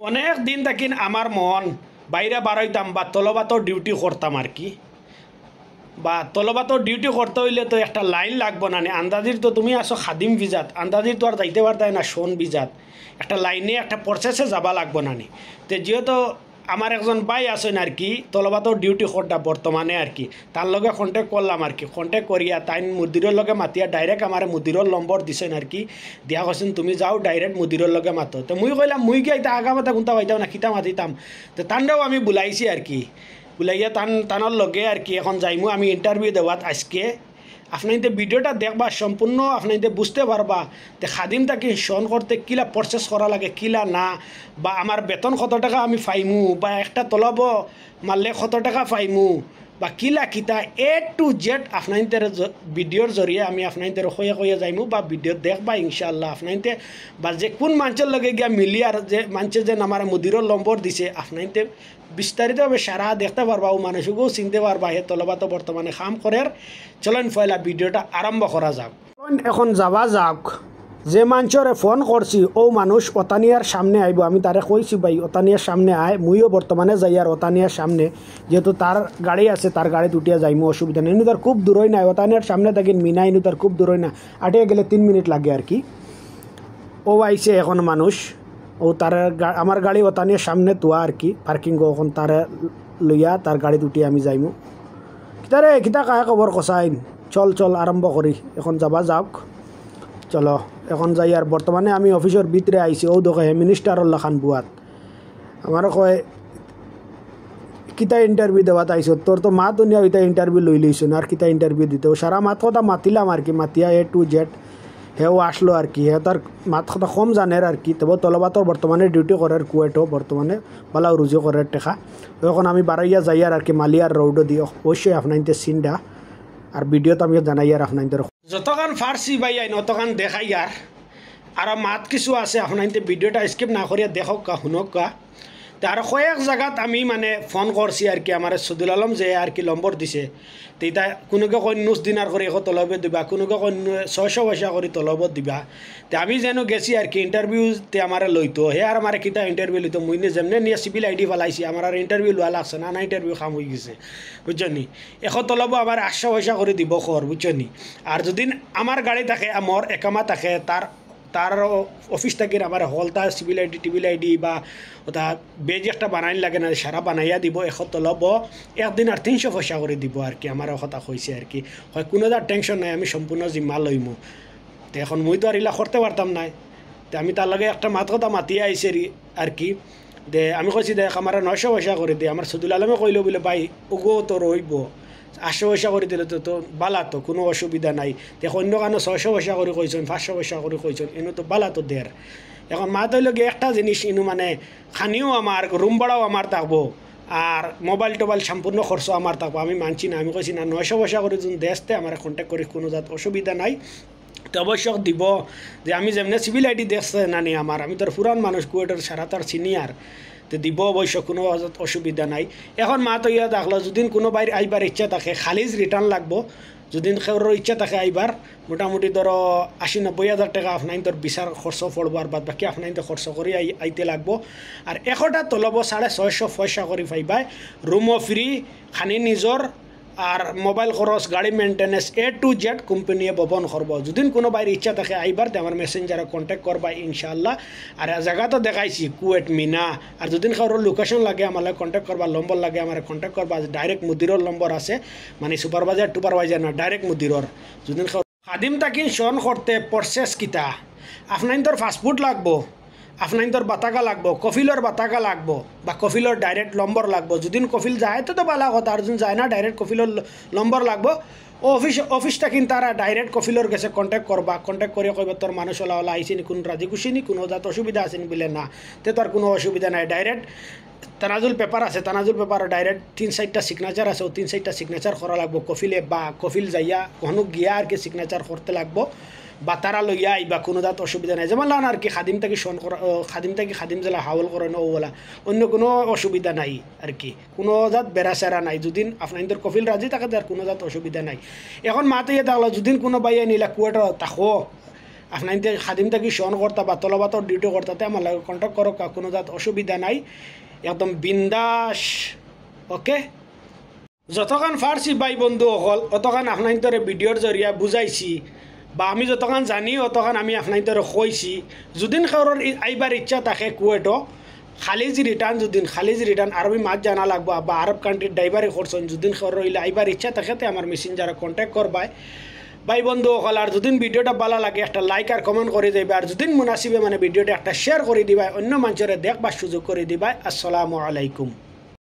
অনেক দিন থাকিন আমার মন বাইরে বারোইতাম বা তলবাতর ডিউটি করতাম আর কি। বা তলবাতর ডিউটি করতে হইলে তো একটা লাইন লাগবো না নি। আন্দাজির তো তুমি আসো খাদিম ভিজাত, আন্দাজির তো আর যাইতে পারতাই না শোন ভিজাত। একটা লাইনে একটা প্রসেসে যাবা লাগবো না নি। তো যেহেতু আমার একজন ভাই আছেন আর কি তলবাতর ডিউটি করতা বর্তমানে আর কি, তার লগে কন্ট্যাক্ট করলাম আর কি। কন্ট্যাক্ট করিয়া তাই মুদিরের লগে মাতিয়া ডাইরেক্ট আমার মুদিরের নম্বর দিছেন আর কি। দিয়া কৈছেন তুমি যাও ডাইরেক্ট মুদিরের লগে মাতো। তো মুই কইলাম মুই গিয়ে আগা মাথা কোনটা পাইতাম না খিতা মাতিতাম। তো তানটাও আমি বুলাইছি আর কি। বুলাইয়া টানার লগে আর কি এখন যাইমু আমি ইন্টারভিউ দেওয়াত আজকে। আপনাইতে ভিডিওটা দেখবা সম্পূর্ণ আপনাইতে বুঝতে পারবা যে খাদিম তাকে শন করতে কিলা প্রসেস করা লাগে কিলা না, বা আমার বেতন কত টাকা আমি পাইমু, বা একটা তলব মারলে কত টাকা পাইমু, বা কিলা কিতা টু জেড আপনাইতের ভিডিওর জরিয়ে আমি আপনাইতের কয়ে যাইমু বা ভিডিও দেখবা ইনশাআল্লাহ। আপনাইতে বা যে কোন মানুষের লগে গিয়া মিলি আর যে মানুষের যে আমার মুদিরর নম্বর দিছে আপনাইতে বিস্তারিতভাবে সারা দেখতে পারবা ও মানুষকেও চিনতে পারবা হে তলবাতো বর্তমানে কাম করার। চলেন পয়লা ভিডিওটা আরম্ভ করা যাক। এখন যাবা যাক যে মানুষরে ফোন করছি ও মানুষ ওতানিয়ার সামনে আইব। আমি তারে কইছি ভাই ওতানিয়ার সামনে আয়, মুইও বর্তমানে যাই আর ওতানিয়ার সামনে, যেহেতু তার গাড়ি আছে তার গাড়ি দুটিয়া যাইমু অসুবিধা নেই। ইনু তার খুব দূরই নাই, ওতানিয়ার সামনে থাকি মিনা ইনু তার খুব দূরই না, আটিয়ে গেলে 3 মিনিট লাগে আর কি। ও আইছে এখন মানুষ ও তার আমার গাড়ি ওতানিয়ার সামনে তোয়া আর কি পার্কিং এখন তারে লইয়া তার গাড়ি দুটি আমি যাইমু। কিতারে কিতা কায় খবর কসাইন চল আরম্ভ করি এখন যাবা যাওক। চলো এখন যাই আর বর্তমানে আমি অফিসের ভিতরে আইছি। ও দেখে মিনিস্টারল্লা খান বুয়াত আমার কয় কিতা ইন্টারভিউ দেওয়াত আইসো, তোর তো মা দুনিয়া ওইটা ইন্টারভিউ লই লইছো না আর কিতা ইন্টারভিউ দিতে। সারা মাত কথা মাতিলাম আর কি, মাতিয়া টু জেড হেও আসলো আর কি। হে তার মাত কথা কম জানের আর কি। তবে তলবাতর বর্তমানে ডিউটি করার কুয়েটও বর্তমানে বালাও রুজু করার টেকা। এখন আমি বারাইয়া যাই আর কি মালিয়ার রৌডো দিও অবশ্যই আপনাইতে সিনডা আর ভিডিও তো আমি জানাই আর আপনাইদের যতক্ষণ ফার্সি ভাই আইন অতক্ষণ দেখাই আর মাত কিছু আছে আপনাইতে ভিডিওটা স্কিপ না করিয়া দেখক কা শুনক কা। তার কয়েক জায়গাত আমি মানে ফোন করছি আর কি আমার সদুল আলম যে আর কি নম্বর দিছে। তো এটা কোনোকে কয় 9 দিনার করে এখন তলব দিবা, কোনোকে কয় 600 পয়সা করে তলব দিবা। তো আমি যেন গেছি আর কি ইন্টারভিউতে আমার লইতো হে আর আমার কিতা ইন্টারভিউ লইতো মুই যেমনি নিয়ে সিভিল আইডি ফেলাইছি আমার আর ইন্টারভিউ লোৱা লাগছে না, না ইন্টারভিউ কাম হয়ে গেছে বুঝছো নি। এখন তলব আমার 800 পয়সা করে দিব খর বুঝছো নি। আর যদি আমার গাড়ি থাকে আমার একামা থাকে তার অফিস থেকে আমার হলতা সিভিল আইডি টিভিল আইডি বা ওটা বেজ একটা বানাই লাগে না সারা বানাইয়া দিব। এখন তলব একদিন আর 300 পয়সা করে দিব আর কি। আমার কথা কইছে আর কি হয় কোনো যার টেনশন নাই আমি সম্পূর্ণ জিম্মা লইমু। তো এখন মুই তো আর ইলা করতে পারতাম নাই। তো আমি তার লগে একটা মাত কথা মাতিয়ে আইসে আর কি। দে আমি কইছি দেখ আমার 900 পয়সা করে দিয়ে আমার সদুল আলমে কইল বলে ভাই ওগো তো রইব 800 পয়সা করে দিলে তো বালা তো কোনো অসুবিধা নাই। দেখো অন্য কারণে 600 পয়সা করে কইছেন 500 পয়সা করে কইছেন এনে তো বালা তো দের। এখন মা তৈল গিয়ে একটা জিনিস ইনু মানে খানিও আমার রুম ভাড়াও আমার থাকবো আর মোবাইল টোবাইল সম্পূর্ণ খরচ আমার থাকবো। আমি মানছি না, আমি কইছি না 900 পয়সা করে যদি দেশতে আমার কন্ট্যাক্ট করি কোনো জাত অসুবিধা নাই। তো অবশ্যক দিব যে আমি যেমনি সিভিল আইডি দেখছে না নি আমার, আমি তোর পুরান মানুষ কুয়েটের সারা তার সিনিয়র, তো দিব অবশ্য কোনো অসুবিধা নাই। এখন মা তো ইয়া দেখলো যদি কোনো বাইরে আইবার ইচ্ছা থাকে খালিজ রিটার্ন লাগবো। যদি খেউরের ইচ্ছা থাকে আইবার মোটামুটি ধরো 80-90 হাজার টাকা আপনার তোর বিচার খরচ পড়বো আর বাদ বাকি আপনার তো খরচ করে আইতে লাগবো। আর এশটা তলব 650 পয়সা করে পাইবাই, রুমও ফ্রি, খানি নিজর আর মোবাইল খরচ গাড়ি মেনটেনেন্স টু জেড কোম্পানিয়ে বহন করবো। যদি কোনো বাইরে ইচ্ছা থাকে আইবার আমার মেসেঞ্জারে কন্ট্যাক্ট করবা ইনশাআল্লাহ। আর জায়গা তো দেখাইছি কুয়েট মিনা। আর যদি কারোর লোকেশন লাগে আমার কন্ট্যাক্ট করবা, নম্বর লাগে আমার কন্ট্যাক্ট করবা। ডাইরেক্ট মুদিরর নম্বর আছে মানে সুপারভাইজার না ডাইরেক্ট মুদিরর। যদি খাদিম তাকি শন করতে প্রসেস কিতা আপনার তোর ফাস্টফুড লাগবো, আপনার তোর বাতাকা লাগবো, কফিলর বাতাকা লাগবো বা কফিলর ডাইরেক্ট নম্বর লাগবো। যদি কফিল যায় তো ভালো কথা, আর যদি যায় না ডাইরেক্ট কফিলর নম্বর লাগবো। ও অফিসটা কিন্তু তারা ডাইরেক্ট কফিলর গেছে কন্ট্যাক্ট করবা। কন্ট্যাক্ট করে কইব তোর মানুষ ওলা আইসিনি কোনো রাজি খুশিনি কোনো যাতে অসুবিধা আসেনি বলে না, তো তোর কোনো অসুবিধা নাই। ডাইরেক্ট তানাজুল পেপার আছে, তানাজুল পেপার ডাইরেক্ট 3-4টা সিগনেচার আছে, ও 3-4টা সিগনেচার করা লাগবো কফিলে বা কফিল যাইয়া কখনো গিয়া আর কি সিগনেচার করতে লাগবো বা তারা লইয়া আইবা কোনো জাত অসুবিধা নাই। যেমন লান আর কি খাদিম থেকে খাদিম জেলা হাওল করেন ও বলা অন্য কোনো অসুবিধা নাই আর কি, কোনো জাত বেড়াচেরা নাই। যদি আপনাদের কফিল রাজি থাকে তার কোনো জাত অসুবিধা নাই। এখন মাতে ইয়ে থাকলো যদি কোনো বাইয়া নিলা কুয়েটা তাকো আপনাদের খাদিম থাকি শন করতা বা তলবাতর ডিউটি করতাতে আমার লাগে কন্ট্যাক্ট করো, কোনো জাত অসুবিধা নাই, একদম বিন্দাস। ওকে, যতক্ষণ ফার্সি ভাই বন্ধু অকল অতক্ষণ আপনার ভিডিওর জরিয়া বুঝাইছি বা আমি যতক্ষণ জানি অতক্ষণ আমি আপনার কইছি। যদিন কারোর আইবার ইচ্ছা থাকে কুয়েটো খালিজ রিটার্ন আরবি মাছ জানা লাগবা বা আরব কান্ট্রির ড্রাইভারে করছেন, যদিন কারোর আইবার ইচ্ছা থাকে আমার মেসেঞ্জারে কন্ট্যাক্ট করবাই ভাই বন্ধু অকল। আর যদিন ভিডিওটা ভালো লাগে একটা লাইক আর কমেন্ট করে দিবা, আর যদিন মুনাসিবে মানে ভিডিওটা একটা শেয়ার করে দিবা, অন্য মানুষের দেখবার সুযোগ করে দিবা। আসসালামু আলাইকুম।